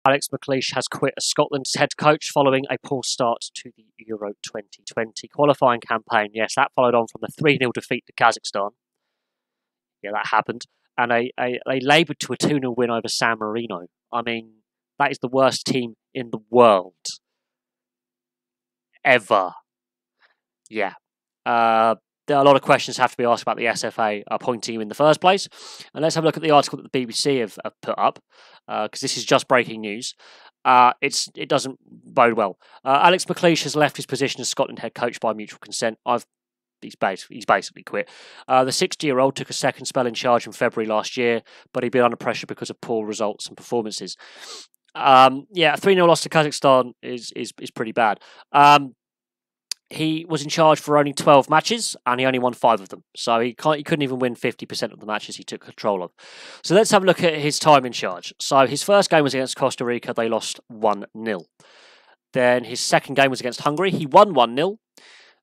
Alex McLeish has quit as Scotland's head coach following a poor start to the Euro 2020 qualifying campaign. Yes, that followed on from the 3-0 defeat to Kazakhstan. Yeah, that happened. And they laboured to a 2-0 win over San Marino. I mean, that is the worst team in the world. Ever. Yeah. There are a lot of questions have to be asked about the SFA appointing him in the first place. And let's have a look at the article that the BBC have put up, because this is just breaking news. It doesn't bode well. Alex McLeish has left his position as Scotland head coach by mutual consent. He's basically quit. The 60-year-old took a second spell in charge in February last year, but he'd been under pressure because of poor results and performances. A 3-0 loss to Kazakhstan is pretty bad. He was in charge for only 12 matches, and he only won 5 of them. So he couldn't even win 50% of the matches he took control of. So let's have a look at his time in charge. So his first game was against Costa Rica. They lost 1-0. Then his second game was against Hungary. He won 1-0.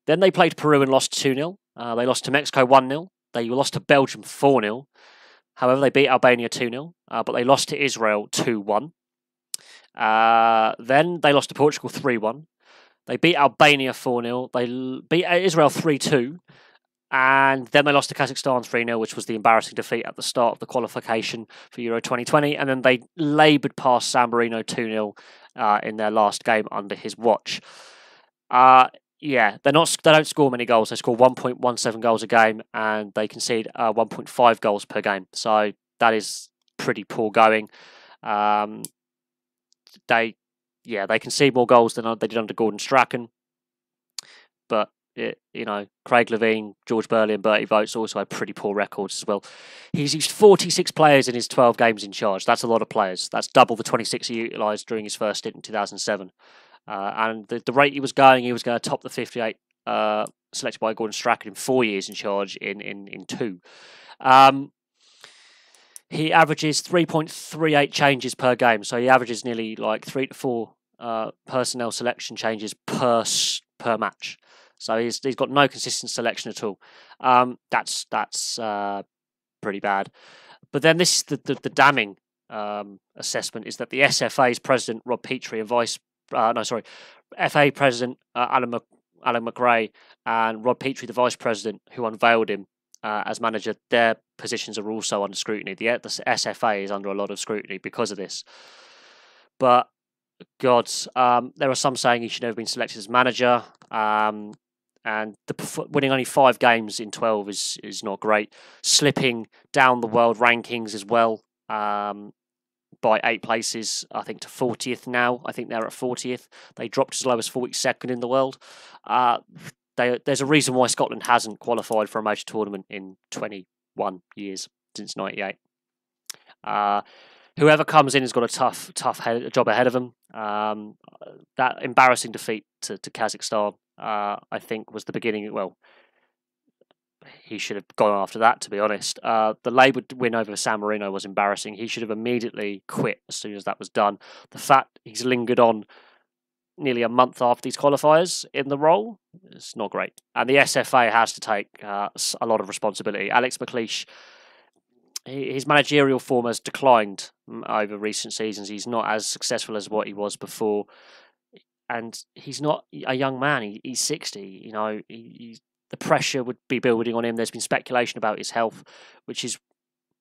Then they played Peru and lost 2-0. They lost to Mexico 1-0. They lost to Belgium 4-0. However, they beat Albania 2-0, but they lost to Israel 2-1. Then they lost to Portugal 3-1. They beat Albania 4-0. They beat Israel 3-2. And then they lost to Kazakhstan 3-0, which was the embarrassing defeat at the start of the qualification for Euro 2020. And then they laboured past San Marino 2-0 in their last game under his watch. They don't score many goals. They score 1.17 goals a game, and they concede 1.5 goals per game. So that is pretty poor going. They concede more goals than they did under Gordon Strachan. But, Craig Levein, George Burley and Bertie Vogts also had pretty poor records as well. He's used 46 players in his 12 games in charge. That's a lot of players. That's double the 26 he utilised during his first stint in 2007. And the rate he was going to top the 58 selected by Gordon Strachan in 4 years in charge in 2. He averages 3.38 changes per game, so he averages nearly like 3 to 4 personnel selection changes per match. So he's got no consistent selection at all. That's pretty bad. But then this is the damning assessment is that the SFA's president Rob Petrie and FA president Alan McRae and Rob Petrie, the vice president, who unveiled him as manager, their positions are also under scrutiny. The SFA is under a lot of scrutiny because of this. But, God, there are some saying he should have been selected as manager, and winning only 5 games in 12 is not great. Slipping down the world rankings as well by 8 places, I think, to 40th now. I think they're at 40th. They dropped as low as 42nd in the world. There's a reason why Scotland hasn't qualified for a major tournament in 21 years, since 98. Whoever comes in has got a tough job ahead of them. That embarrassing defeat to Kazakhstan, I think, was the beginning. Well, he should have gone after that, to be honest. The Labour win over San Marino was embarrassing. He should have immediately quit as soon as that was done. The fact he's lingered on nearly a month after these qualifiers in the role, it's not great. And the SFA has to take a lot of responsibility. Alex McLeish, his managerial form has declined over recent seasons. He's not as successful as what he was before. And he's not a young man. He's 60. The pressure would be building on him. There's been speculation about his health, which is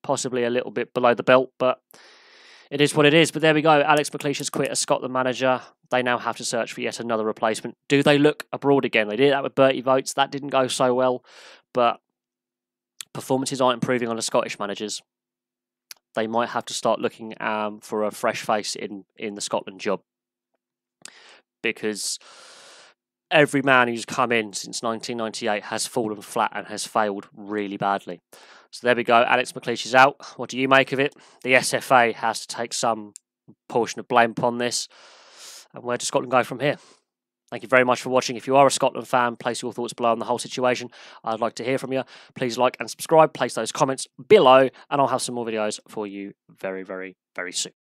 possibly a little bit below the belt, but it is what it is. But there we go. Alex McLeish has quit as Scotland manager. They now have to search for yet another replacement. Do they look abroad again? They did that with Bertie Vogts. That didn't go so well. But performances aren't improving on the Scottish managers. They might have to start looking for a fresh face in the Scotland job. Because every man who's come in since 1998 has fallen flat and has failed really badly. So there we go. Alex McLeish is out. What do you make of it? The SFA has to take some portion of blame upon this. And where does Scotland go from here? Thank you very much for watching. If you are a Scotland fan, place your thoughts below on the whole situation. I'd like to hear from you. Please like and subscribe. Place those comments below, and I'll have some more videos for you very, very, very soon.